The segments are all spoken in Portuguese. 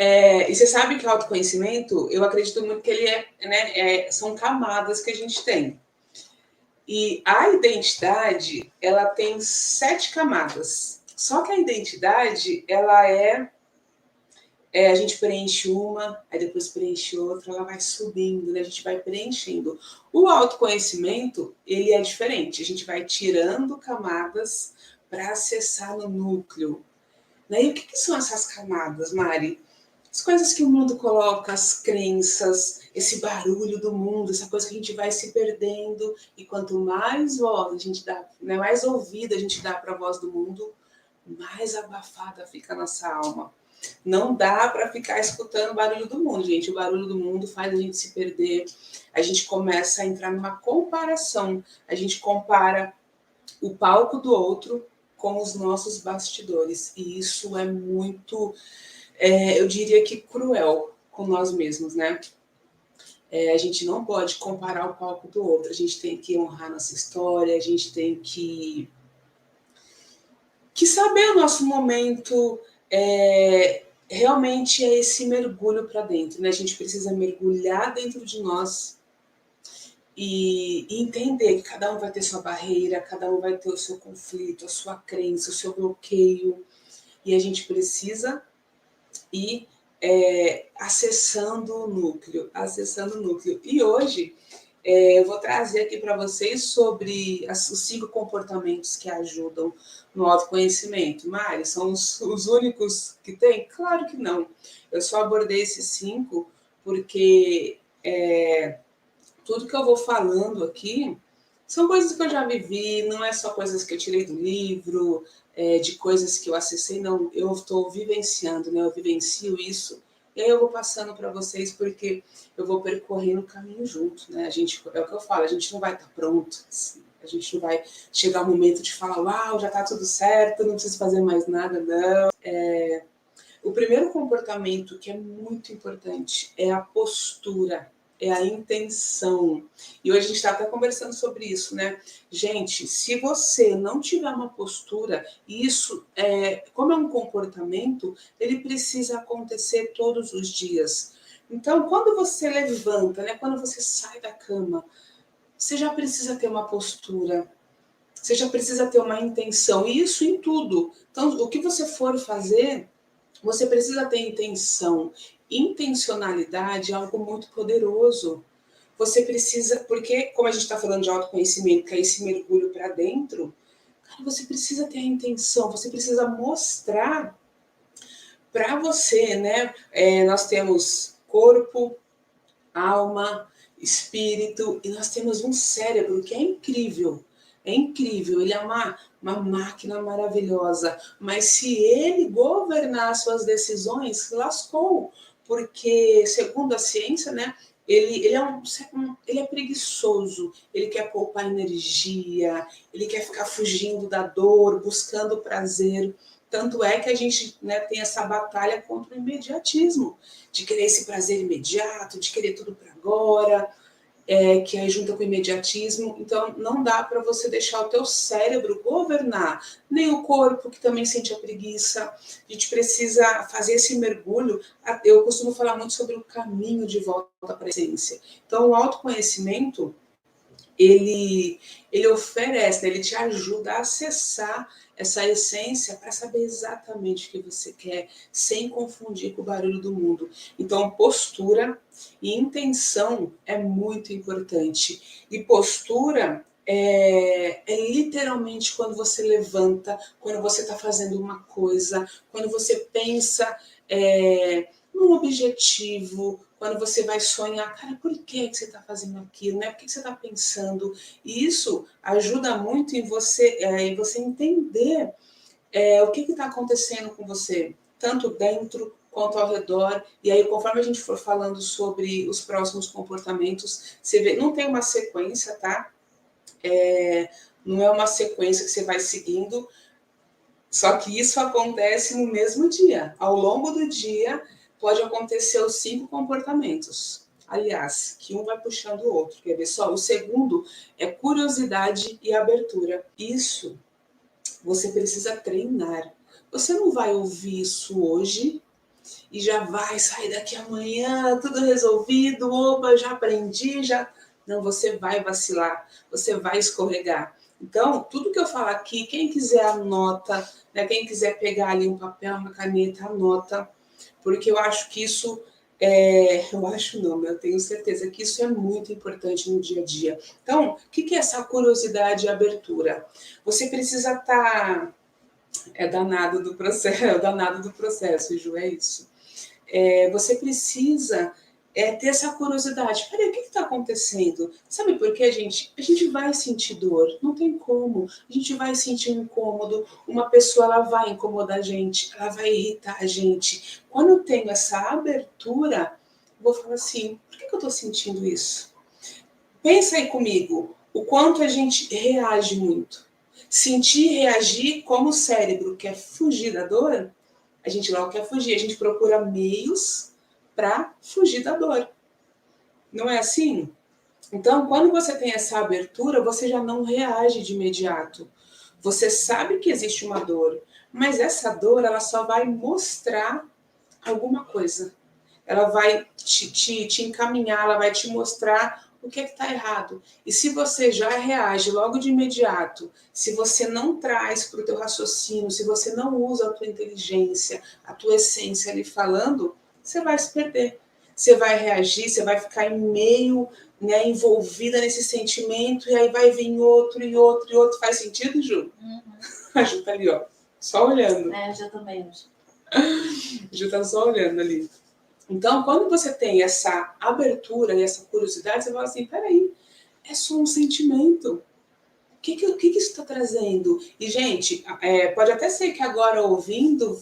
E você sabe que o autoconhecimento, eu acredito muito que ele são camadas que a gente tem. E a identidade, ela tem 7 camadas. Só que a identidade, a gente preenche uma, aí depois preenche outra, ela vai subindo, né? A gente vai preenchendo. O autoconhecimento, ele é diferente. A gente vai tirando camadas para acessar no núcleo. Né? E o que são essas camadas, Mari? As coisas que o mundo coloca, as crenças, esse barulho do mundo, essa coisa que a gente vai se perdendo. E quanto mais voz a gente dá, né, mais ouvida a gente dá para a voz do mundo, mais abafada fica a nossa alma. Não dá para ficar escutando o barulho do mundo, gente. O barulho do mundo faz a gente se perder. A gente começa a entrar numa comparação. A gente compara o palco do outro com os nossos bastidores. E isso é muito, eu diria que cruel com nós mesmos, né? A gente não pode comparar o palco do outro. A gente tem que honrar nossa história, a gente tem que saber o nosso momento. Realmente é esse mergulho para dentro, né? A gente precisa mergulhar dentro de nós e entender que cada um vai ter sua barreira, cada um vai ter o seu conflito, a sua crença, o seu bloqueio, e a gente precisa ir acessando o núcleo. E hoje eu vou trazer aqui para vocês sobre os 5 comportamentos que ajudam no autoconhecimento. Mari, são os únicos que tem? Claro que não. Eu só abordei esses 5 porque tudo que eu vou falando aqui são coisas que eu já vivi, não é só coisas que eu tirei do livro, de coisas que eu acessei, não. Eu estou vivenciando, né? Eu vivencio isso. E aí eu vou passando para vocês porque eu vou percorrendo o caminho junto, né? É o que eu falo, a gente não vai estar pronto, assim. A gente não vai chegar ao momento de falar, uau, já está tudo certo, não preciso fazer mais nada, não. O primeiro comportamento que é muito importante é a postura, é a intenção. E hoje a gente está até conversando sobre isso, né? Gente, se você não tiver uma postura, isso, como é um comportamento, ele precisa acontecer todos os dias. Então, quando você levanta, né, quando você sai da cama, você já precisa ter uma postura, você já precisa ter uma intenção, e isso em tudo. Então, o que você for fazer, você precisa ter intenção. Intencionalidade é algo muito poderoso. Você precisa, porque como a gente está falando de autoconhecimento, que é esse mergulho para dentro, cara, você precisa ter a intenção, você precisa mostrar para você, né? Nós temos corpo, alma, espírito, e nós temos um cérebro que é incrível. É incrível, ele é uma máquina maravilhosa, mas se ele governar suas lascou, porque, segundo a ciência, né, ele é preguiçoso, ele quer poupar energia, ele quer ficar fugindo da dor, buscando prazer. Tanto é que a gente, né, tem essa batalha contra o imediatismo, de querer esse prazer imediato, de querer tudo para agora, que aí junta com o imediatismo. Então, não dá para você deixar o teu cérebro governar, nem o corpo, que também sente a preguiça. A gente precisa fazer esse mergulho. Eu costumo falar muito sobre o caminho de volta para a essência. Então, o autoconhecimento, ele oferece, né, ele te ajuda a acessar essa essência para saber exatamente o que você quer, sem confundir com o barulho do mundo. Então, postura e intenção é muito importante. E postura é literalmente quando você levanta, quando você está fazendo uma coisa, quando você pensa num objetivo, quando você vai sonhar, cara, por que você está fazendo aquilo, né? Por que você está pensando? E isso ajuda muito em você entender o que está acontecendo com você, tanto dentro quanto ao redor. E aí, conforme a gente for falando sobre os próximos comportamentos, você vê, não tem uma sequência, tá? Não é uma sequência que você vai seguindo, só que isso acontece no mesmo dia. Ao longo do dia, pode acontecer os 5 comportamentos. Aliás, que um vai puxando o outro. Quer ver só? O segundo é curiosidade e abertura. Isso você precisa treinar. Você não vai ouvir isso hoje e já vai sair daqui amanhã, tudo resolvido, opa, já aprendi, já... Não, você vai vacilar, você vai escorregar. Então, tudo que eu falar aqui, quem quiser anota, né? Quem quiser pegar ali um papel, uma caneta, anota, porque eu acho que isso eu acho não, eu tenho certeza que isso é muito importante no dia a dia. Então, o que é essa curiosidade e abertura? Você precisa estar... É danado do processo, é danado do processo, Ju, é isso. Você precisa ter essa curiosidade. Peraí, o que está acontecendo? Sabe por quê, gente? A gente vai sentir dor, não tem como. A gente vai sentir um incômodo. Uma pessoa, ela vai incomodar a gente, ela vai irritar a gente. Quando eu tenho essa abertura, eu vou falar assim, por que eu estou sentindo isso? Pensa aí comigo, o quanto a gente reage muito. Sentir e reagir, como o cérebro quer fugir da dor, a gente logo quer fugir, a gente procura meios para fugir da dor. Não é assim? Então, quando você tem essa abertura, você já não reage de imediato. Você sabe que existe uma dor, mas essa dor ela só vai mostrar alguma coisa. Ela vai te encaminhar, ela vai te mostrar o que está errado. E se você já reage logo de imediato, se você não traz para o teu raciocínio, se você não usa a tua inteligência, a tua essência ali falando, você vai se perder. Você vai reagir, você vai ficar em meio, né, envolvida nesse sentimento, e aí vai vir outro e outro e outro. Faz sentido, Ju? Uhum. A Ju tá ali, ó, só olhando. Eu já também. Ju tá só olhando ali. Então, quando você tem essa abertura e essa curiosidade, você fala assim, peraí, é só um sentimento. O que isso está trazendo? E, gente, pode até ser que agora ouvindo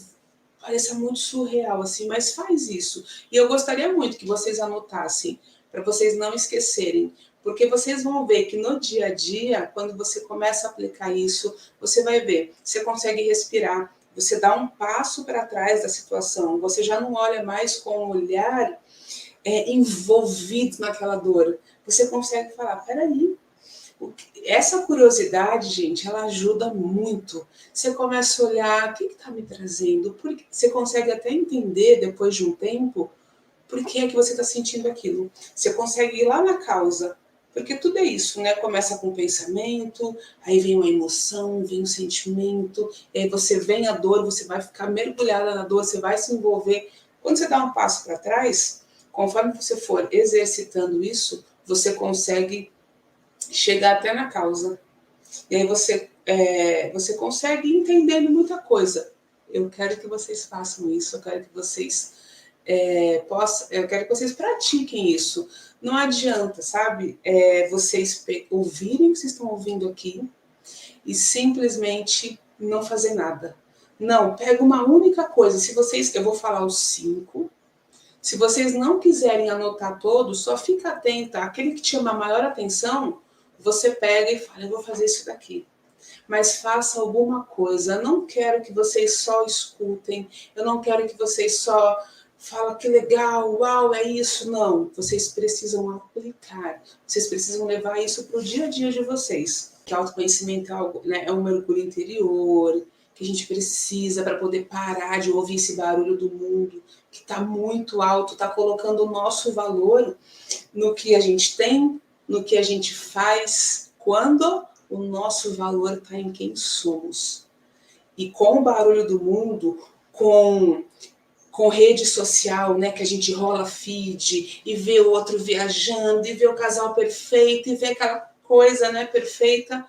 pareça muito surreal, assim, mas faz isso. E eu gostaria muito que vocês anotassem, para vocês não esquecerem. Porque vocês vão ver que no dia a dia, quando você começa a aplicar isso, você vai ver, você consegue respirar, você dá um passo para trás da situação, você já não olha mais com um olhar envolvido naquela dor. Você consegue falar, peraí, essa curiosidade, gente, ela ajuda muito. Você começa a olhar, o que está me trazendo? Porque você consegue até entender, depois de um tempo, por que é que você está sentindo aquilo. Você consegue ir lá na causa, porque tudo é isso, né? Começa com o pensamento, aí vem uma emoção, vem um sentimento, e aí você vem a dor, você vai ficar mergulhada na dor, você vai se envolver. Quando você dá um passo para trás, conforme você for exercitando isso, você consegue chegar até na causa. E aí você consegue entender muita coisa. Eu quero que vocês façam isso, eu quero que vocês eu quero que vocês pratiquem isso. Não adianta, sabe, vocês ouvirem o que vocês estão ouvindo aqui e simplesmente não fazer nada. Não, pega uma única coisa. Se vocês, eu vou falar os 5. Se vocês não quiserem anotar todos, só fica atenta. Aquele que te chama a maior atenção, você pega e fala, eu vou fazer isso daqui. Mas faça alguma coisa. Eu não quero que vocês só escutem. Eu não quero que vocês só falem que legal, uau, é isso. Não, vocês precisam aplicar. Vocês precisam levar isso para o dia a dia de vocês. Que autoconhecimento é algo, né, é um mergulho interior, que a gente precisa para poder parar de ouvir esse barulho do mundo, que está muito alto, está colocando o nosso valor no que a gente tem, no que a gente faz, quando o nosso valor está em quem somos. E com o barulho do mundo, com rede social, né, que a gente rola feed e vê o outro viajando, e vê o casal perfeito, e vê aquela coisa, né, perfeita,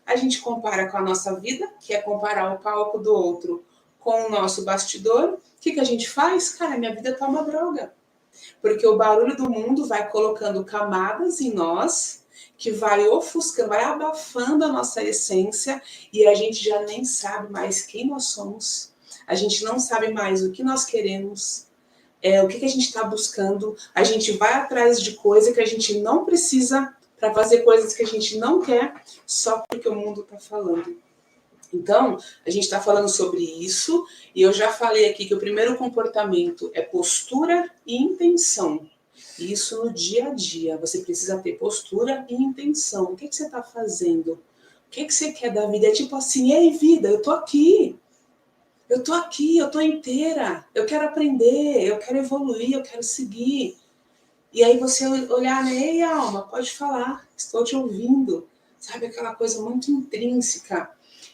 a gente compara com a nossa vida, que é comparar o palco do outro com o nosso bastidor. O que a gente faz? Cara, minha vida tá uma droga. Porque o barulho do mundo vai colocando camadas em nós, que vai ofuscando, vai abafando a nossa essência, e a gente já nem sabe mais quem nós somos, a gente não sabe mais o que nós queremos, o que a gente está buscando, a gente vai atrás de coisa que a gente não precisa para fazer coisas que a gente não quer, só porque o mundo está falando. Então, a gente está falando sobre isso, e eu já falei aqui que o primeiro comportamento é postura e intenção. Isso no dia a dia, você precisa ter postura e intenção. O que você está fazendo? O que você quer da vida? É tipo assim, ei vida, eu tô aqui. Eu tô aqui, eu tô inteira, eu quero aprender, eu quero evoluir, eu quero seguir. E aí você olhar, né? Ei, alma, pode falar, estou te ouvindo. Sabe, aquela coisa muito intrínseca.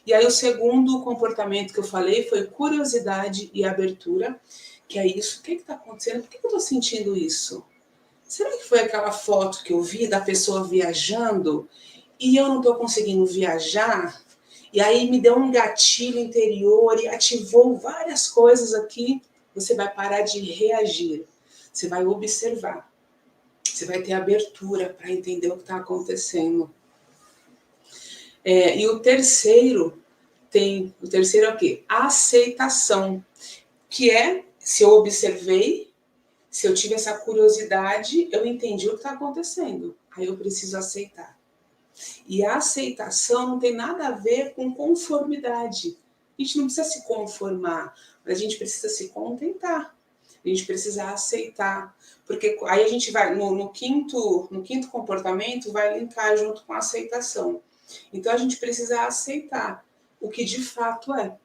E aí o segundo comportamento que eu falei foi curiosidade e abertura, que é isso. O que está acontecendo? Por que eu estou sentindo isso? Será que foi aquela foto que eu vi da pessoa viajando e eu não estou conseguindo viajar? E aí me deu um gatilho interior e ativou várias coisas aqui. Você vai parar de reagir. Você vai observar. Você vai ter abertura para entender o que está acontecendo. E o terceiro é o quê? Aceitação, que é, se eu observei, se eu tive essa curiosidade, eu entendi o que está acontecendo. Aí eu preciso aceitar. E a aceitação não tem nada a ver com conformidade. A gente não precisa se conformar, mas a gente precisa se contentar. A gente precisa aceitar. Porque aí a gente vai, no quinto comportamento, vai linkar junto com a aceitação. Então a gente precisa aceitar o que de fato é.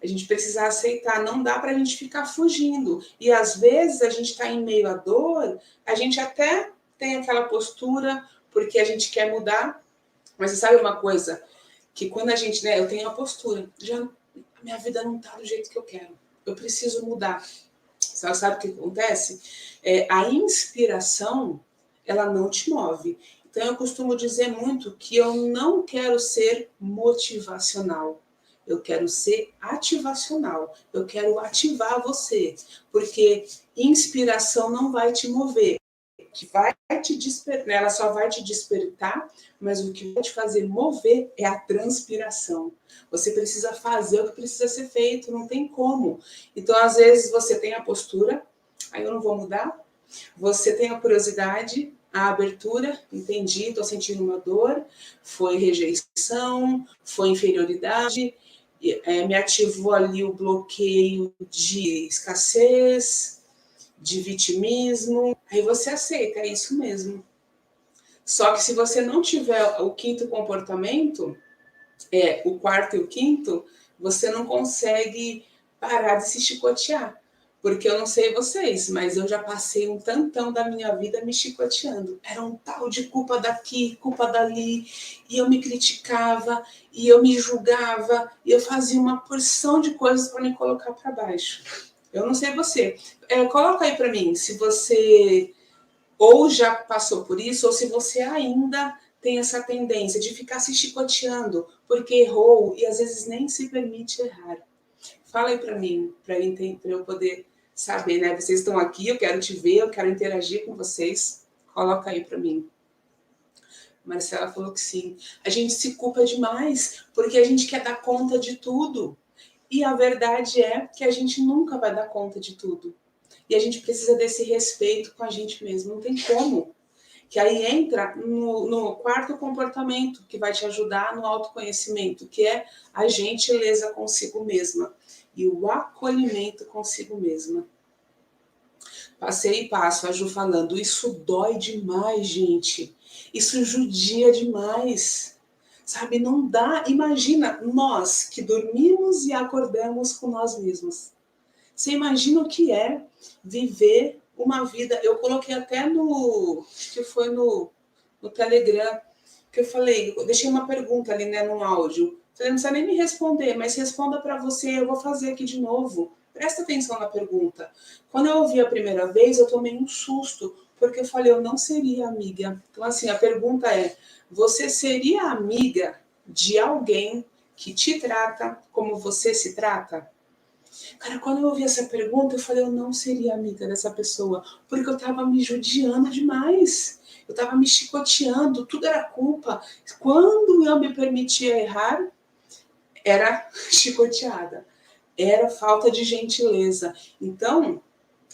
A gente precisa aceitar, não dá para a gente ficar fugindo. E às vezes a gente está em meio à dor, a gente até tem aquela postura porque a gente quer mudar, mas você sabe uma coisa? Que quando a gente, né, eu tenho a postura, já minha vida não está do jeito que eu quero, eu preciso mudar. Sabe o que acontece? A inspiração, ela não te move. Então eu costumo dizer muito que eu não quero ser motivacional. Eu quero ser ativacional. Eu quero ativar você. Porque inspiração não vai te mover. Que vai te despertar, ela só vai te despertar, mas o que vai te fazer mover é a transpiração. Você precisa fazer o que precisa ser feito, não tem como. Então, às vezes, você tem a postura, aí eu não vou mudar. Você tem a curiosidade, a abertura, entendi, estou sentindo uma dor, foi rejeição, foi inferioridade, me ativou ali o bloqueio de escassez, de vitimismo, aí você aceita, é isso mesmo. Só que se você não tiver o quinto comportamento, o quarto e o quinto, você não consegue parar de se chicotear. Porque eu não sei vocês, mas eu já passei um tantão da minha vida me chicoteando. Era um tal de culpa daqui, culpa dali, e eu me criticava, e eu me julgava, e eu fazia uma porção de coisas para me colocar para baixo. Eu não sei você. Coloca aí para mim se você ou já passou por isso, ou se você ainda tem essa tendência de ficar se chicoteando porque errou e às vezes nem se permite errar. Fala aí para mim, para eu poder saber, né? Vocês estão aqui, eu quero te ver, eu quero interagir com vocês. Coloca aí para mim. Marcela falou que sim. A gente se culpa demais porque a gente quer dar conta de tudo. E a verdade é que a gente nunca vai dar conta de tudo. E a gente precisa desse respeito com a gente mesmo. Não tem como. Que aí entra no quarto comportamento que vai te ajudar no autoconhecimento, que é a gentileza consigo mesma e o acolhimento consigo mesma. Passei e passo, a Ju falando, isso dói demais, gente. Isso judia demais. Sabe, não dá. Imagina nós que dormimos e acordamos com nós mesmos. Você imagina o que é viver uma vida. Eu coloquei até acho que foi no Telegram, que eu falei, eu deixei uma pergunta ali, né, no áudio. Falei, não precisa nem me responder, mas responda para você, eu vou fazer aqui de novo. Presta atenção na pergunta. Quando eu ouvi a primeira vez, eu tomei um susto, porque eu falei, eu não seria amiga. Então, assim, a pergunta é, você seria amiga de alguém que te trata como você se trata? Cara, quando eu ouvi essa pergunta, eu falei, eu não seria amiga dessa pessoa, porque eu tava me judiando demais. Eu tava me chicoteando, tudo era culpa. Quando eu me permitia errar, era chicoteada. Era falta de gentileza. Então,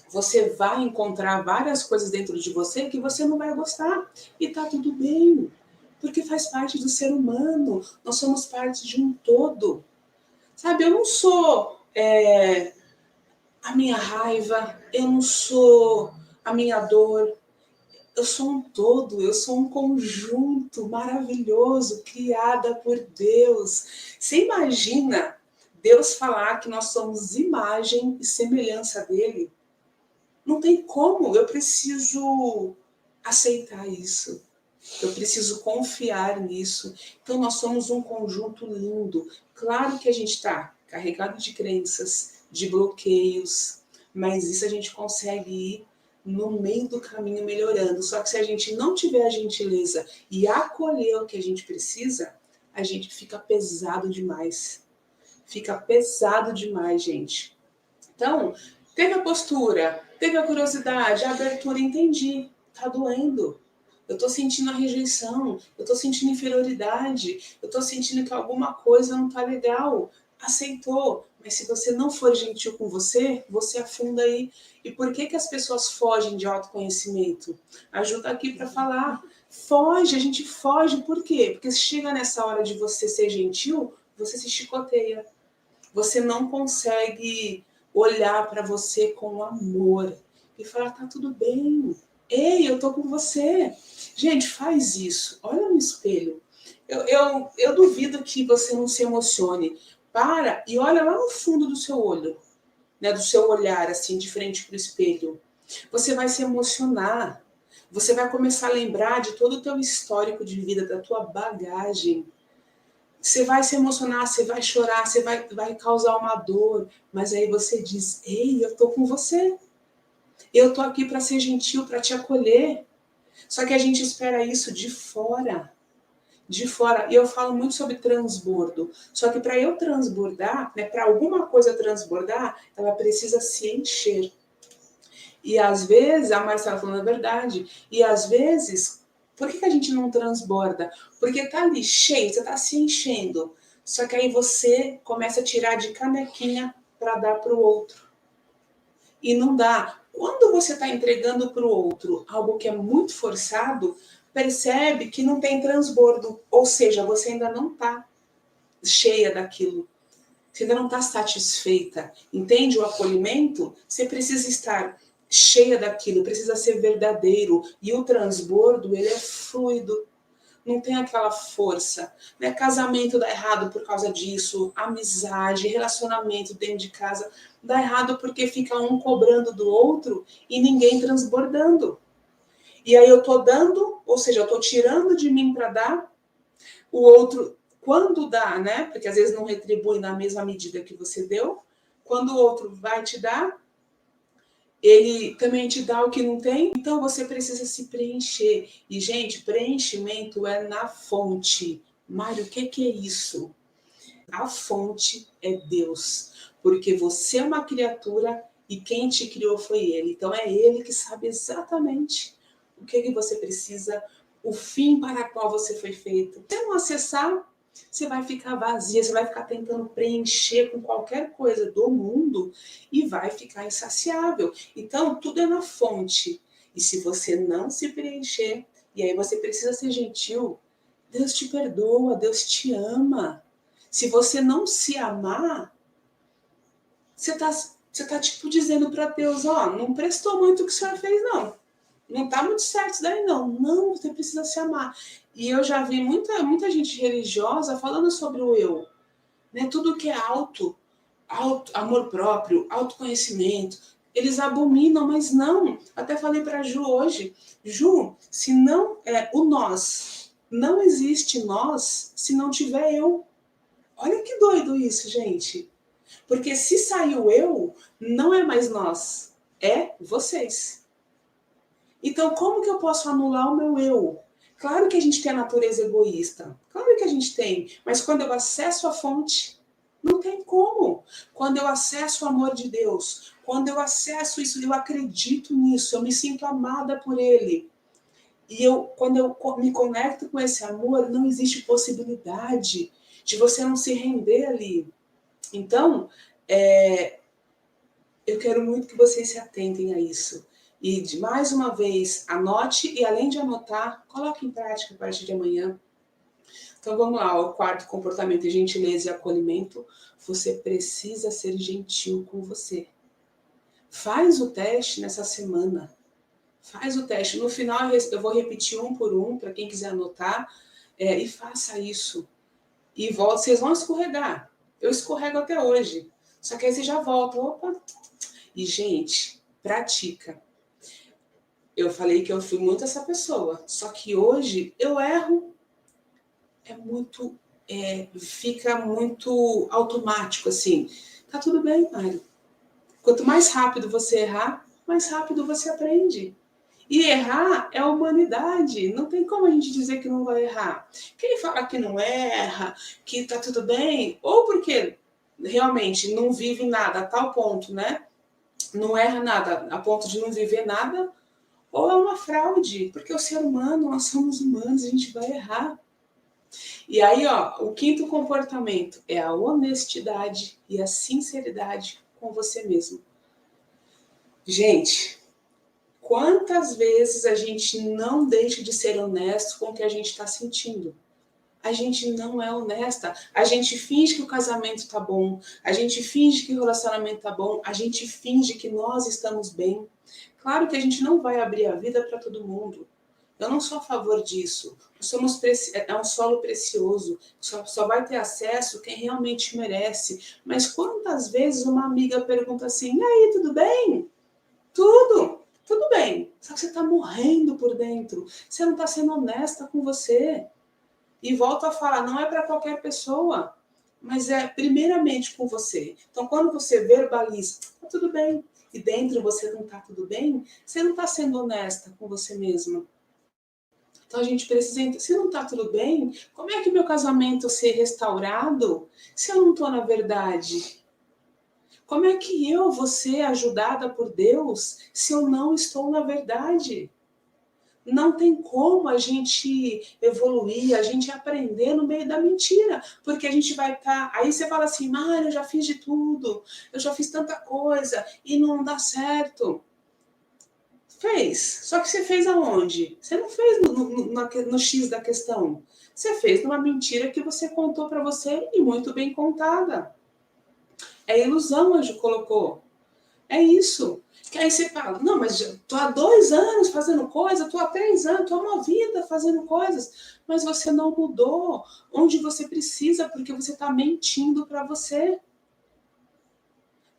você vai encontrar várias coisas dentro de você que você não vai gostar. E tá tudo bem, porque faz parte do ser humano. Nós somos parte de um todo. Sabe, eu não sou a minha raiva, eu não sou a minha dor, eu sou um todo, eu sou um conjunto maravilhoso, criada por Deus. Você imagina Deus falar que nós somos imagem e semelhança dele, não tem como, eu preciso aceitar isso. Eu preciso confiar nisso. Então, nós somos um conjunto lindo. Claro que a gente está carregado de crenças, de bloqueios, mas isso a gente consegue ir no meio do caminho melhorando. Só que se a gente não tiver a gentileza e acolher o que a gente precisa, a gente fica pesado demais. Fica pesado demais, gente. Então, teve a postura, teve a curiosidade, a abertura, entendi. Tá doendo. Eu tô sentindo a rejeição, eu tô sentindo inferioridade, eu tô sentindo que alguma coisa não tá legal. Aceitou, mas se você não for gentil com você, você afunda aí. E por que as pessoas fogem de autoconhecimento? Ajuda aqui para falar. Foge, a gente foge, por quê? Porque se chega nessa hora de você ser gentil, você se chicoteia. Você não consegue olhar para você com amor e falar, tá tudo bem. Ei, eu tô com você. Gente, faz isso. Olha no espelho. Eu duvido que você não se emocione. Para e olha lá no fundo do seu olho, né, do seu olhar, assim, de frente para o espelho. Você vai se emocionar. Você vai começar a lembrar de todo o teu histórico de vida, da tua bagagem. Você vai se emocionar, você vai chorar, você vai causar uma dor, mas aí você diz, ei, eu tô com você. Eu tô aqui para ser gentil, para te acolher. Só que a gente espera isso de fora. De fora. E eu falo muito sobre transbordo. Só que para eu transbordar, né, para alguma coisa transbordar, ela precisa se encher. E às vezes, a Marcia está falando a verdade, e às vezes, por que a gente não transborda? Porque tá ali cheio, você tá se enchendo. Só que aí você começa a tirar de canequinha para dar para o outro. E não dá. Quando você está entregando para o outro algo que é muito forçado, percebe que não tem transbordo. Ou seja, você ainda não está cheia daquilo. Você ainda não está satisfeita. Entende o acolhimento? Você precisa estar cheia daquilo, precisa ser verdadeiro. E o transbordo, ele é fluido. Não tem aquela força, né? Casamento dá errado por causa disso, amizade, relacionamento dentro de casa dá errado porque fica um cobrando do outro e ninguém transbordando. E aí eu tô dando, ou seja, eu tô tirando de mim para dar, o outro, quando dá, né? Porque às vezes não retribui na mesma medida que você deu, quando o outro vai te dar, ele também te dá o que não tem, então você precisa se preencher. E, gente, preenchimento é na fonte. Mário, o que é isso? A fonte é Deus, porque você é uma criatura e quem te criou foi Ele. Então é Ele que sabe exatamente o que você precisa, o fim para qual você foi feito. Se não acessar, você vai ficar vazia, você vai ficar tentando preencher com qualquer coisa do mundo e vai ficar insaciável. Então, tudo é na fonte. E se você não se preencher, e aí você precisa ser gentil, Deus te perdoa, Deus te ama. Se você não se amar, você tá tipo dizendo para Deus, ó, não prestou muito o que o senhor fez, não. Não tá muito certo isso daí, não. Não, você precisa se amar. E eu já vi muita gente religiosa falando sobre o eu, né? Tudo que é amor próprio, autoconhecimento, eles abominam, mas não. Até falei para Ju hoje, Ju, se não é o nós, não existe nós se não tiver eu. Olha que doido isso, gente. Porque se saiu eu, não é mais nós, é vocês. Então, como que eu posso anular o meu eu? Claro que a gente tem a natureza egoísta, claro que a gente tem, mas quando eu acesso a fonte, não tem como. Quando eu acesso o amor de Deus, quando eu acesso isso, eu acredito nisso, eu me sinto amada por Ele. E quando eu me conecto com esse amor, não existe possibilidade de você não se render ali. Então, eu quero muito que vocês se atentem a isso. E, mais uma vez, anote e, além de anotar, coloque em prática a partir de amanhã. Então, vamos lá. O quarto comportamento é gentileza e acolhimento. Você precisa ser gentil com você. Faz o teste nessa semana. Faz o teste. No final, eu vou repetir um por um, para quem quiser anotar, e faça isso. E volte, vocês vão escorregar. Eu escorrego até hoje. Só que aí você já volta, opa. E, gente, pratica. Eu falei que eu fui muito essa pessoa. Só que hoje eu erro. É muito... fica muito automático, assim. Tá tudo bem, Mário. Quanto mais rápido você errar, mais rápido você aprende. E errar é a humanidade. Não tem como a gente dizer que não vai errar. Quem fala que não erra, que tá tudo bem, ou porque realmente não vive nada a tal ponto, né? Não erra nada a ponto de não viver nada, ou é uma fraude, porque o ser humano, nós somos humanos, a gente vai errar. E aí, ó, o quinto comportamento é a honestidade e a sinceridade com você mesmo. Gente, quantas vezes a gente não deixa de ser honesto com o que a gente está sentindo? A gente não é honesta. A gente finge que o casamento tá bom. A gente finge que o relacionamento tá bom. A gente finge que nós estamos bem. Claro que a gente não vai abrir a vida para todo mundo. Eu não sou a favor disso. É um solo precioso. Só vai ter acesso quem realmente merece. Mas quantas vezes uma amiga pergunta assim: e aí, tudo bem? Tudo bem. Só que você está morrendo por dentro. Você não está sendo honesta com você. E volto a falar, não é para qualquer pessoa, mas é primeiramente com você. Então, quando você verbaliza, tá tudo bem, e dentro você não tá tudo bem, você não está sendo honesta com você mesma. Então a gente precisa, se não tá tudo bem, como é que meu casamento vai ser restaurado se eu não estou na verdade? Como é que eu vou ser ajudada por Deus se eu não estou na verdade? Não tem como a gente evoluir, a gente aprender no meio da mentira, porque a gente vai estar. Aí você fala assim, Mário, eu já fiz de tudo, eu já fiz tanta coisa e não dá certo. Fez, só que você fez aonde? Você não fez no X da questão. Você fez numa mentira que você contou para você e muito bem contada. É ilusão, Anjo colocou. É isso. Que aí você fala, não, mas tô há 2 anos fazendo coisa, tô há 3 anos, tô há uma vida fazendo coisas, mas você não mudou onde você precisa, porque você está mentindo para você.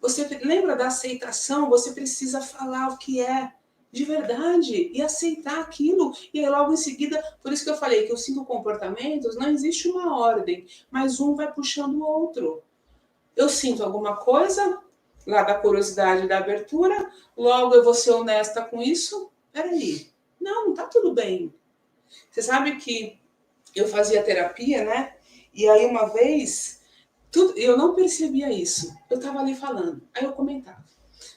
Você lembra da aceitação? Você precisa falar o que é de verdade e aceitar aquilo. E aí logo em seguida, por isso que eu falei que os 5 comportamentos não existe uma ordem, mas um vai puxando o outro. Eu sinto alguma coisa, lá da curiosidade da abertura, logo eu vou ser honesta com isso. Peraí, não tá tudo bem. Você sabe que eu fazia terapia, né? E aí uma vez, eu não percebia isso. Eu tava ali falando, aí eu comentava.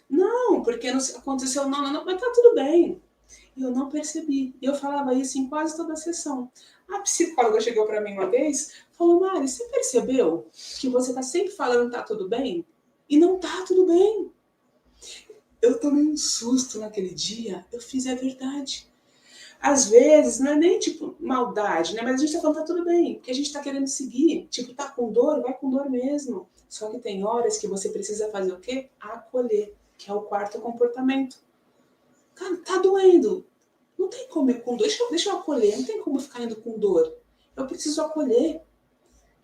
Não, porque não aconteceu, não, mas tá tudo bem. E eu não percebi. E eu falava isso em quase toda a sessão. A psicóloga chegou para mim uma vez, falou, Mari, você percebeu que você tá sempre falando tá tudo bem? E não tá tudo bem. Eu tomei um susto naquele dia, eu fiz a verdade. Às vezes, não é nem tipo maldade, né? Mas a gente tá falando tá tudo bem, porque a gente tá querendo seguir. Tipo, tá com dor, vai com dor mesmo. Só que tem horas que você precisa fazer o quê? Acolher, que é o quarto comportamento. Tá doendo. Não tem como ir com dor. Deixa eu acolher, não tem como ficar indo com dor. Eu preciso acolher.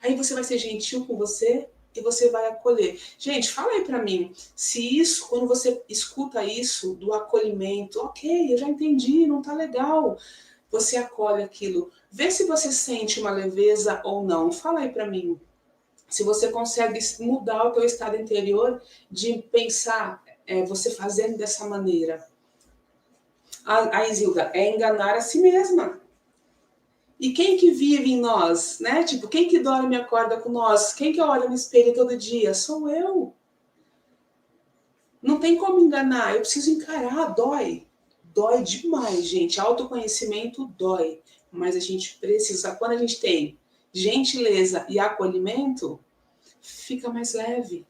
Aí você vai ser gentil com você e você vai acolher. Gente, fala aí pra mim, se isso, quando você escuta isso do acolhimento, ok, eu já entendi, não tá legal. Você acolhe aquilo. Vê se você sente uma leveza ou não. Fala aí pra mim. Se você consegue mudar o teu estado interior de pensar, você fazendo dessa maneira. A Isilda, é enganar a si mesma. E quem que vive em nós, né? Tipo, quem que dorme e acorda com nós? Quem que olha no espelho todo dia? Sou eu. Não tem como enganar, eu preciso encarar, dói. Dói demais, gente. Autoconhecimento dói. Mas a gente precisa, quando a gente tem gentileza e acolhimento, fica mais leve.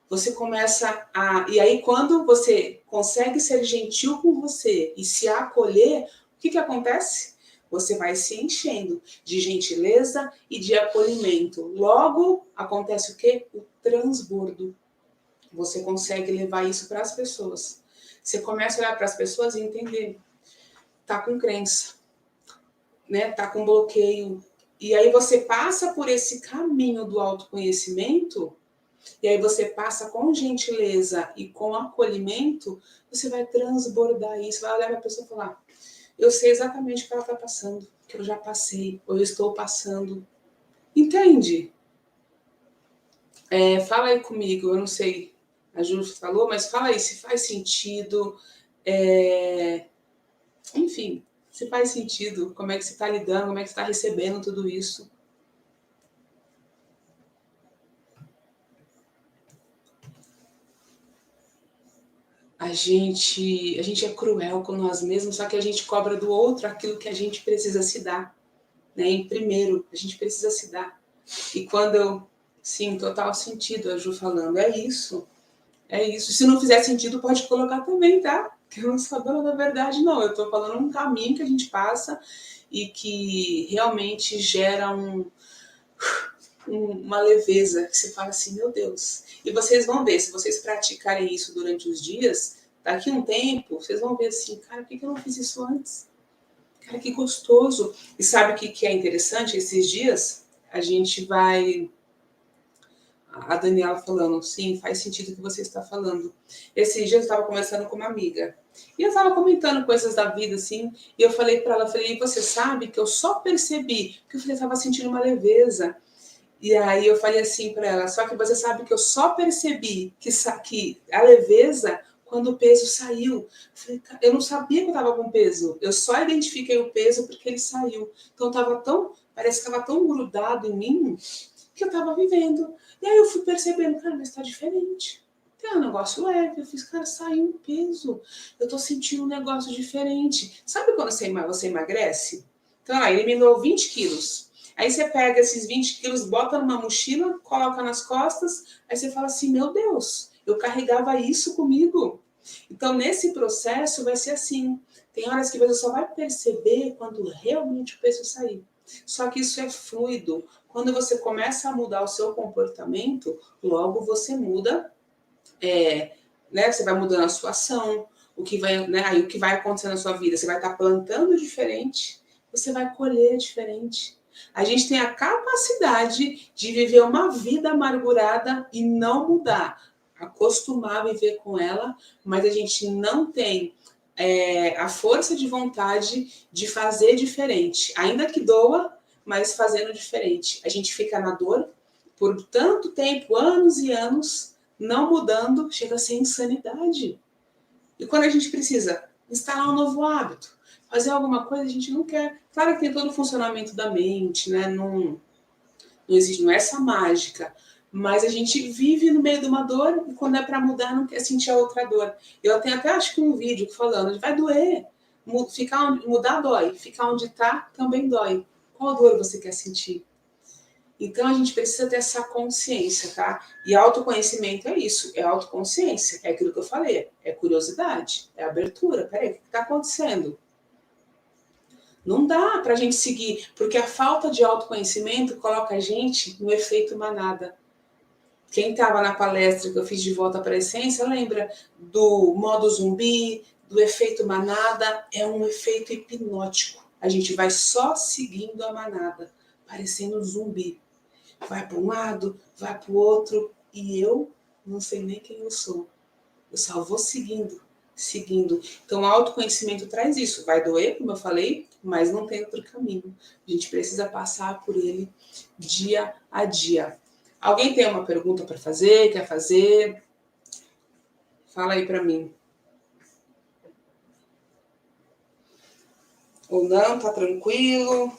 Você começa a... E aí, quando você consegue ser gentil com você e se acolher, o que acontece? Você vai se enchendo de gentileza e de acolhimento. Logo, acontece o quê? O transbordo. Você consegue levar isso para as pessoas. Você começa a olhar para as pessoas e entender. Tá com crença, né? Tá com bloqueio. E aí você passa por esse caminho do autoconhecimento, e aí você passa com gentileza e com acolhimento, você vai transbordar isso, vai olhar para a pessoa e falar, eu sei exatamente o que ela está passando, que eu já passei, ou eu estou passando. Entende? Fala aí comigo, eu não sei, a Ju falou, mas fala aí se faz sentido, enfim, se faz sentido, como é que você está lidando, como é que você está recebendo tudo isso. A gente é cruel com nós mesmos, só que a gente cobra do outro aquilo que a gente precisa se dar, né? Em primeiro, a gente precisa se dar. E quando eu, sim, total sentido, a Ju falando, é isso. Se não fizer sentido, pode colocar também, tá? Que eu não sou dona da verdade, não. Eu tô falando um caminho que a gente passa e que realmente gera uma leveza, que você fala assim, meu Deus. E vocês vão ver, se vocês praticarem isso durante os dias, daqui a um tempo, vocês vão ver assim, cara, por que eu não fiz isso antes? Cara, que gostoso. E sabe o que é interessante? Esses dias, a gente vai... A Daniela falando, sim, faz sentido o que você está falando. Esses dias eu estava conversando com uma amiga. E eu estava comentando coisas da vida, assim, e eu falei para ela, falei, você sabe que eu só percebi, porque eu falei, eu estava sentindo uma leveza. E aí eu falei assim para ela, só que você sabe que eu só percebi que a leveza quando o peso saiu. Eu não sabia que eu estava com peso, eu só identifiquei o peso porque ele saiu. Então parece que estava tão grudado em mim que eu estava vivendo. E aí eu fui percebendo, cara, mas está diferente. Tem um negócio leve, eu fiz, cara, saiu um peso. Eu tô sentindo um negócio diferente. Sabe quando você emagrece? Então, eliminou 20 quilos. Aí você pega esses 20 quilos, bota numa mochila, coloca nas costas, aí você fala assim, meu Deus, eu carregava isso comigo. Então, nesse processo vai ser assim. Tem horas que você só vai perceber quando realmente o peso sair. Só que isso é fluido. Quando você começa a mudar o seu comportamento, logo você muda, né? Você vai mudando a sua ação, o que vai, né? Aí o que vai acontecer na sua vida? Você vai estar plantando diferente, você vai colher diferente. A gente tem a capacidade de viver uma vida amargurada e não mudar, acostumar a viver com ela, mas a gente não tem a força de vontade de fazer diferente, ainda que doa, mas fazendo diferente. A gente fica na dor por tanto tempo, anos e anos, não mudando, chega a ser insanidade. E quando a gente precisa instalar um novo hábito, fazer alguma coisa, a gente não quer. Claro que tem todo o funcionamento da mente, né? Não existe, não é essa mágica. Mas a gente vive no meio de uma dor e quando é para mudar não quer sentir a outra dor. Eu tenho até acho que um vídeo falando, vai doer. Mudar dói, ficar onde está também dói. Qual dor você quer sentir? Então a gente precisa ter essa consciência, tá? E autoconhecimento é isso, é autoconsciência, é aquilo que eu falei, é curiosidade, é abertura. Peraí, o que está acontecendo? Não dá para a gente seguir, porque a falta de autoconhecimento coloca a gente no efeito manada. Quem estava na palestra que eu fiz de volta para a essência, lembra do modo zumbi, do efeito manada? É um efeito hipnótico. A gente vai só seguindo a manada, parecendo um zumbi. Vai para um lado, vai para o outro, e eu não sei nem quem eu sou. Eu só vou seguindo, seguindo. Então, o autoconhecimento traz isso. Vai doer, como eu falei, mas não tem outro caminho. A gente precisa passar por ele dia a dia. Alguém tem uma pergunta para fazer? Quer fazer? Fala aí para mim. Ou não, tá tranquilo?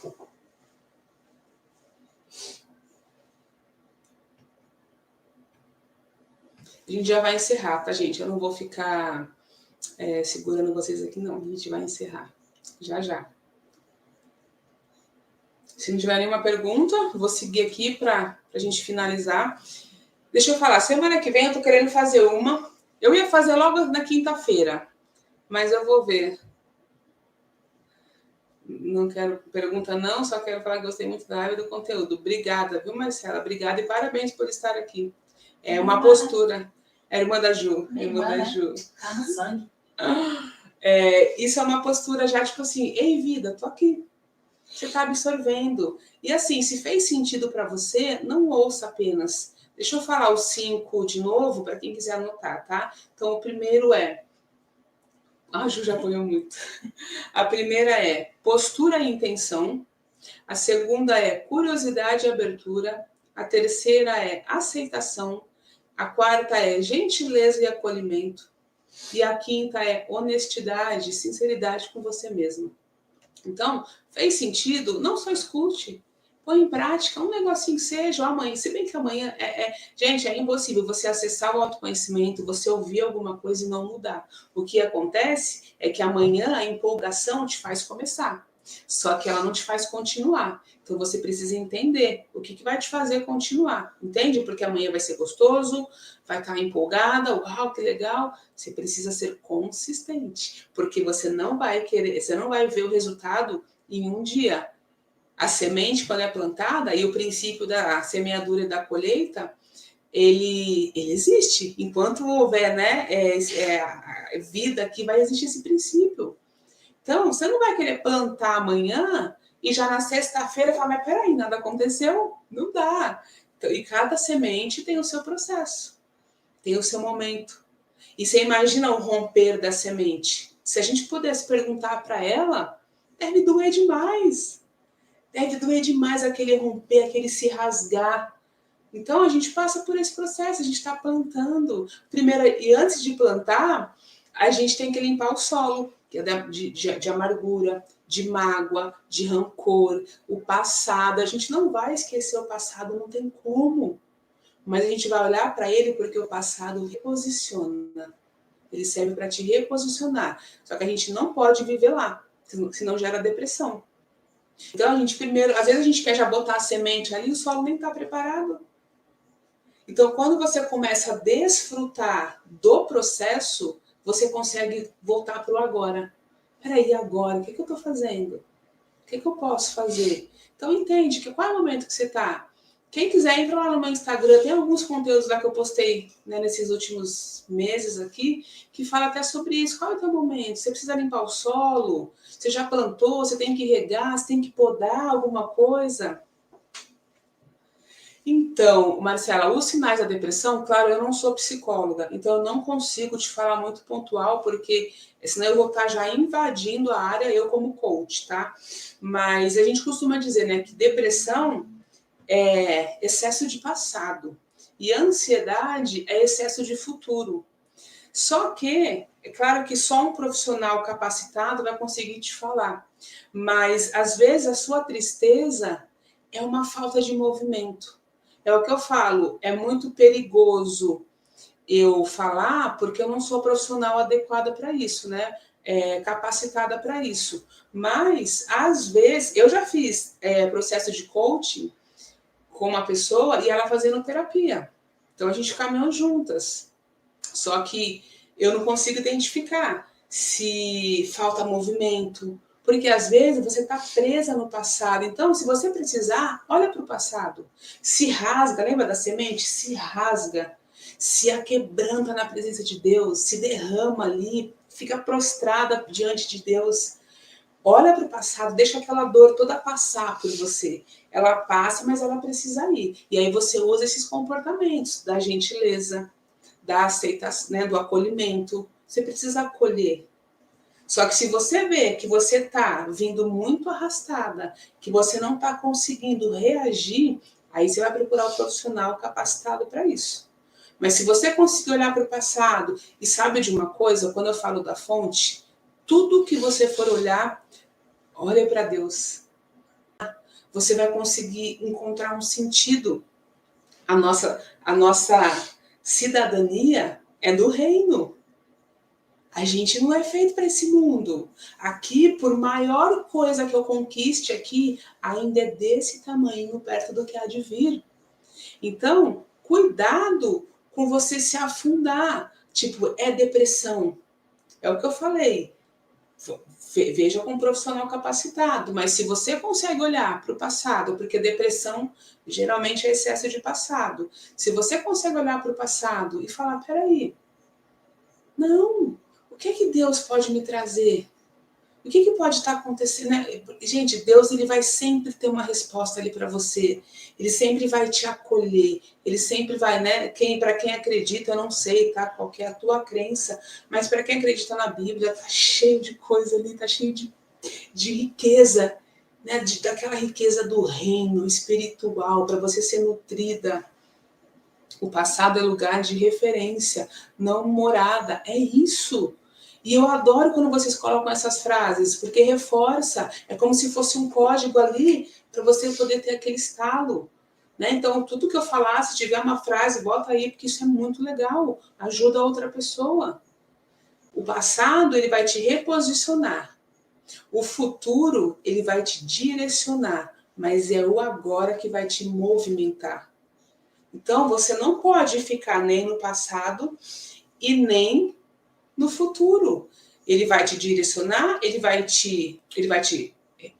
A gente já vai encerrar, tá, gente? Eu não vou ficar segurando vocês aqui, não. A gente vai encerrar. Já, já. Se não tiver nenhuma pergunta, vou seguir aqui para a gente finalizar. Deixa eu falar, semana que vem eu tô querendo fazer uma. Eu ia fazer logo na quinta-feira, mas eu vou ver. Não quero pergunta não, só quero falar que gostei muito da live e do conteúdo. Obrigada, viu, Marcela? Obrigada e parabéns por estar aqui. É uma postura. É a irmã da Ju. Irmã da Ju. Tá no sangue. Isso é uma postura já, tipo assim, ei, vida, tô aqui. Você está absorvendo. E assim, se fez sentido para você, não ouça apenas. Deixa eu falar os 5 de novo, para quem quiser anotar, tá? Então, o primeiro é... A Ju já apoiou muito. A primeira é postura e intenção. A segunda é curiosidade e abertura. A terceira é aceitação. A quarta é gentileza e acolhimento. E a quinta é honestidade e sinceridade com você mesmo. Então, fez sentido? Não só escute. Põe em prática um negocinho que seja, amanhã. Se bem que amanhã Gente, é impossível você acessar o autoconhecimento, você ouvir alguma coisa e não mudar. O que acontece é que amanhã a empolgação te faz começar. Só que ela não te faz continuar. Então você precisa entender o que vai te fazer continuar. Entende? Porque amanhã vai ser gostoso, vai estar empolgada, uau, que legal. Você precisa ser consistente, porque você não vai ver o resultado em um dia. A semente, quando é plantada, e o princípio da semeadura e da colheita, ele existe. Enquanto houver, né, a vida aqui, vai existir esse princípio. Então, você não vai querer plantar amanhã e já na sexta-feira falar, mas peraí, nada aconteceu? Não dá. Então, e cada semente tem o seu processo, tem o seu momento. E você imagina o romper da semente. Se a gente pudesse perguntar para ela, deve doer demais. Deve doer demais aquele romper, aquele se rasgar. Então a gente passa por esse processo, a gente está plantando. Primeiro, e antes de plantar, a gente tem que limpar o solo, que é de amargura, de mágoa, de rancor, o passado. A gente não vai esquecer o passado, não tem como. Mas a gente vai olhar para ele porque o passado reposiciona. Ele serve para te reposicionar. Só que a gente não pode viver lá, senão gera depressão. Então a gente primeiro, às vezes a gente quer já botar a semente ali e o solo nem está preparado. Então quando você começa a desfrutar do processo, você consegue voltar para o agora. Peraí, agora, o que eu estou fazendo? O que eu posso fazer? Então entende que qual é o momento que você está. Quem quiser, entra lá no meu Instagram, tem alguns conteúdos lá que eu postei, né, nesses últimos meses aqui, que fala até sobre isso. Qual é o teu momento? Você precisa limpar o solo? Você já plantou? Você tem que regar? Você tem que podar alguma coisa? Então, Marcela, os sinais da depressão, claro, eu não sou psicóloga, então eu não consigo te falar muito pontual, porque senão eu vou estar já invadindo a área, eu como coach, tá? Mas a gente costuma dizer, né, que depressão é excesso de passado e ansiedade é excesso de futuro. Só que, é claro que só um profissional capacitado vai conseguir te falar, mas às vezes a sua tristeza é uma falta de movimento. É o que eu falo, é muito perigoso eu falar porque eu não sou profissional adequada para isso, né? Capacitada para isso. Mas, às vezes, eu já fiz processo de coaching com uma pessoa e ela fazendo terapia. Então a gente caminhou juntas. Só que eu não consigo identificar se falta movimento, porque às vezes você está presa no passado. Então, se você precisar, olha para o passado. Se rasga, lembra da semente? Se rasga, se aquebranta na presença de Deus, se derrama ali, fica prostrada diante de Deus. Olha para o passado, deixa aquela dor toda passar por você. Ela passa, mas ela precisa ir. E aí você usa esses comportamentos da gentileza, da aceitação, né, do acolhimento. Você precisa acolher. Só que se você vê que você está vindo muito arrastada, que você não está conseguindo reagir, aí você vai procurar o profissional capacitado para isso. Mas se você conseguir olhar para o passado e sabe de uma coisa, quando eu falo da fonte, tudo que você for olhar, olha para Deus. Você vai conseguir encontrar um sentido. A nossa cidadania é do reino. A gente não é feito para esse mundo. Aqui, por maior coisa que eu conquiste aqui, ainda é desse tamanho perto do que há de vir. Então, cuidado com você se afundar. Tipo, é depressão. É o que eu falei. Veja com um profissional capacitado, mas se você consegue olhar para o passado, porque depressão geralmente é excesso de passado, se você consegue olhar para o passado e falar, peraí, não, o que Deus pode me trazer? O que pode estar acontecendo? Né? Gente, Deus ele vai sempre ter uma resposta ali para você. Ele sempre vai te acolher. Ele sempre vai, né? Para quem acredita, eu não sei, tá? Qual que é a tua crença, mas para quem acredita na Bíblia, tá cheio de coisa ali, tá cheio de riqueza, né? Daquela riqueza do reino espiritual para você ser nutrida. O passado é lugar de referência, não morada. É isso. E eu adoro quando vocês colocam essas frases, porque reforça, é como se fosse um código ali para você poder ter aquele estalo. Né? Então, tudo que eu falar, se tiver uma frase, bota aí, porque isso é muito legal. Ajuda a outra pessoa. O passado, ele vai te reposicionar. O futuro, ele vai te direcionar. Mas é o agora que vai te movimentar. Então, você não pode ficar nem no passado e nem no futuro. Ele vai te direcionar, ele vai te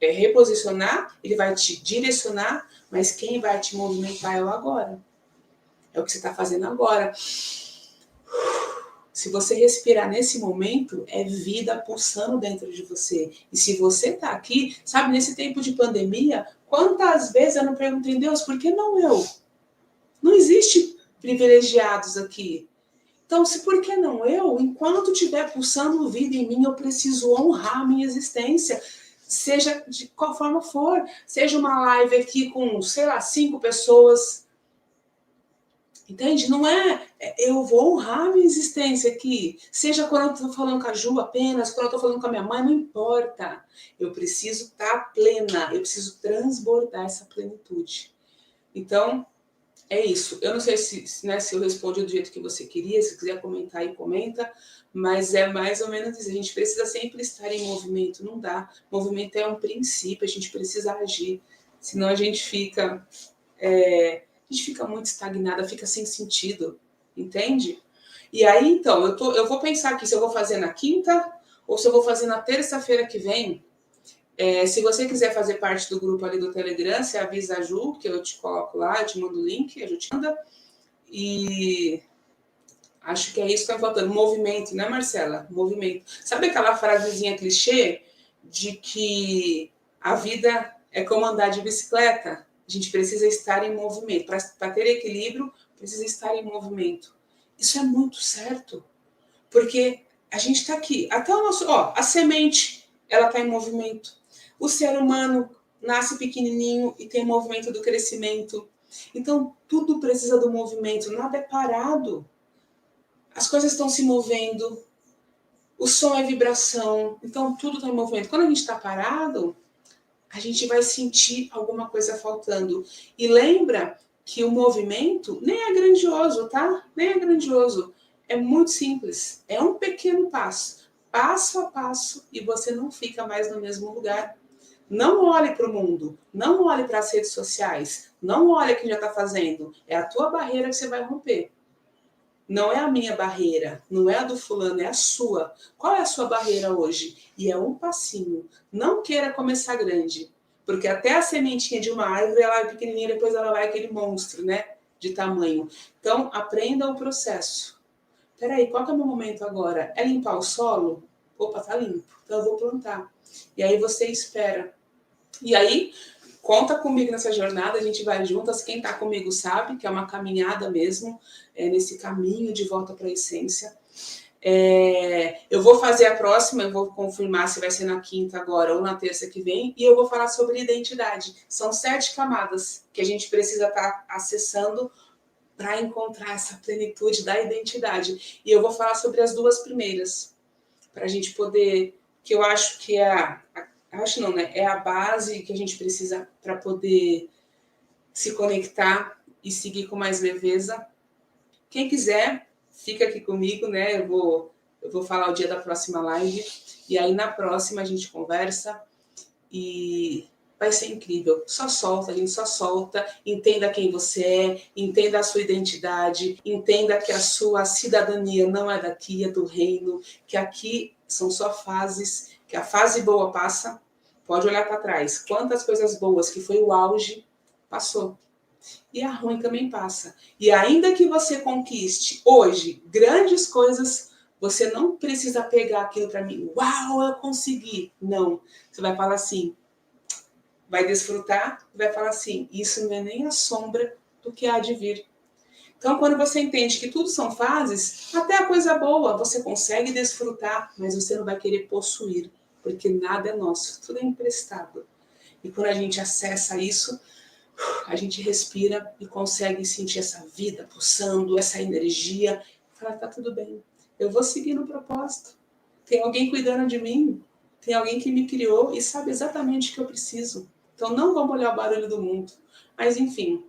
reposicionar, ele vai te direcionar, mas quem vai te movimentar é o agora. É o que você está fazendo agora. Se você respirar nesse momento, é vida pulsando dentro de você. E se você está aqui, sabe, nesse tempo de pandemia, quantas vezes eu não perguntei, Deus, por que não eu? Não existe privilegiados aqui. Então, por que não eu? Enquanto estiver pulsando vida em mim, eu preciso honrar a minha existência. Seja de qual forma for. Seja uma live aqui com, sei lá, 5 pessoas. Entende? Não é eu vou honrar a minha existência aqui. Seja quando eu estou falando com a Ju apenas, quando eu estou falando com a minha mãe, não importa. Eu preciso estar plena. Eu preciso transbordar essa plenitude. Então, é isso. Eu não sei se eu respondi do jeito que você queria. Se quiser comentar aí, comenta. Mas é mais ou menos isso. A gente precisa sempre estar em movimento. Não dá. Movimento é um princípio. A gente precisa agir. Senão a gente fica muito estagnada, fica sem sentido. Entende? E aí, então, eu vou pensar aqui se eu vou fazer na quinta ou se eu vou fazer na terça-feira que vem. Se você quiser fazer parte do grupo ali do Telegram, você avisa a Ju, que eu te coloco lá, eu te mando o link, a Ju te manda. E acho que é isso que está faltando. Movimento, né, Marcela? Movimento. Sabe aquela frasezinha clichê de que a vida é como andar de bicicleta? A gente precisa estar em movimento. Para ter equilíbrio, precisa estar em movimento. Isso é muito certo. Porque a gente está aqui. Até o nosso... a semente, ela está em movimento. O ser humano nasce pequenininho e tem o movimento do crescimento. Então, tudo precisa do movimento, nada é parado. As coisas estão se movendo, o som é vibração, então tudo está em movimento. Quando a gente está parado, a gente vai sentir alguma coisa faltando. E lembra que o movimento nem é grandioso, tá? Nem é grandioso. É muito simples. É um pequeno passo. Passo a passo e você não fica mais no mesmo lugar. Não olhe para o mundo, não olhe para as redes sociais, não olhe quem já está fazendo. É a tua barreira que você vai romper. Não é a minha barreira, não é a do fulano, é a sua. Qual é a sua barreira hoje? E é um passinho. Não queira começar grande, porque até a sementinha de uma árvore, ela é pequenininha, depois ela vai aquele monstro, né, de tamanho. Então, aprenda o processo. Peraí, qual que é o meu momento agora? É limpar o solo? Opa, tá limpo, então eu vou plantar. E aí você espera. E aí, conta comigo nessa jornada, a gente vai juntas. Quem está comigo sabe que é uma caminhada mesmo, nesse caminho de volta para a essência. Eu vou fazer a próxima, eu vou confirmar se vai ser na quinta agora ou na terça que vem, e eu vou falar sobre identidade. São 7 camadas que a gente precisa estar acessando para encontrar essa plenitude da identidade. E eu vou falar sobre as 2 primeiras, para a gente poder, que eu acho que acho não, né? É a base que a gente precisa para poder se conectar e seguir com mais leveza. Quem quiser, fica aqui comigo, né? Eu vou falar o dia da próxima live. E aí na próxima a gente conversa e vai ser incrível. Só solta, a gente só solta. Entenda quem você é, entenda a sua identidade, entenda que a sua cidadania não é daqui, é do reino, que aqui são só fases, que a fase boa passa. Pode olhar para trás. Quantas coisas boas que foi o auge, passou. E a ruim também passa. E ainda que você conquiste hoje grandes coisas, Você não precisa pegar aquilo para mim, uau, eu consegui. Não, você vai falar assim, vai desfrutar, vai falar assim, isso não é nem a sombra do que há de vir. Então, quando você entende que tudo são fases, até a coisa boa você consegue desfrutar, mas você não vai querer possuir, porque nada é nosso, tudo é emprestado. E quando a gente acessa isso, a gente respira e consegue sentir essa vida pulsando, essa energia. Fala, tá tudo bem, eu vou seguir no propósito. Tem alguém cuidando de mim, tem alguém que me criou e sabe exatamente o que eu preciso. Então não vamos olhar o barulho do mundo. Mas enfim,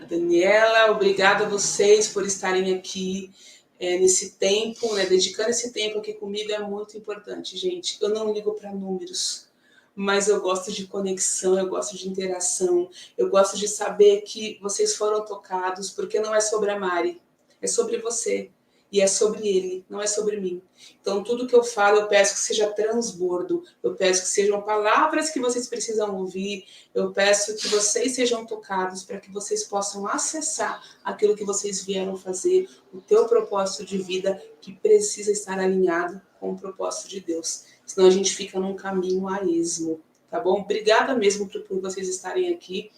a Daniela, obrigada a vocês por estarem aqui nesse tempo, né, dedicando esse tempo aqui comigo é muito importante, gente. Eu não ligo para números, mas eu gosto de conexão, eu gosto de interação, eu gosto de saber que vocês foram tocados, porque não é sobre a Mari, é sobre você. E é sobre ele, não é sobre mim. Então, tudo que eu falo, eu peço que seja transbordo, eu peço que sejam palavras que vocês precisam ouvir, eu peço que vocês sejam tocados para que vocês possam acessar aquilo que vocês vieram fazer, o teu propósito de vida que precisa estar alinhado com o propósito de Deus. Senão a gente fica num caminho a esmo, tá bom? Obrigada mesmo por vocês estarem aqui.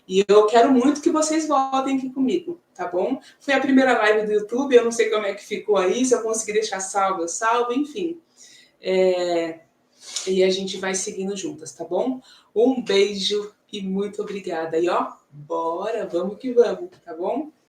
E eu quero muito que vocês voltem aqui comigo, tá bom? Foi a primeira live do YouTube, eu não sei como é que ficou aí, se eu conseguir deixar salvo, eu salvo, enfim. E a gente vai seguindo juntas, tá bom? Um beijo e muito obrigada. E ó, bora, vamos que vamos, tá bom?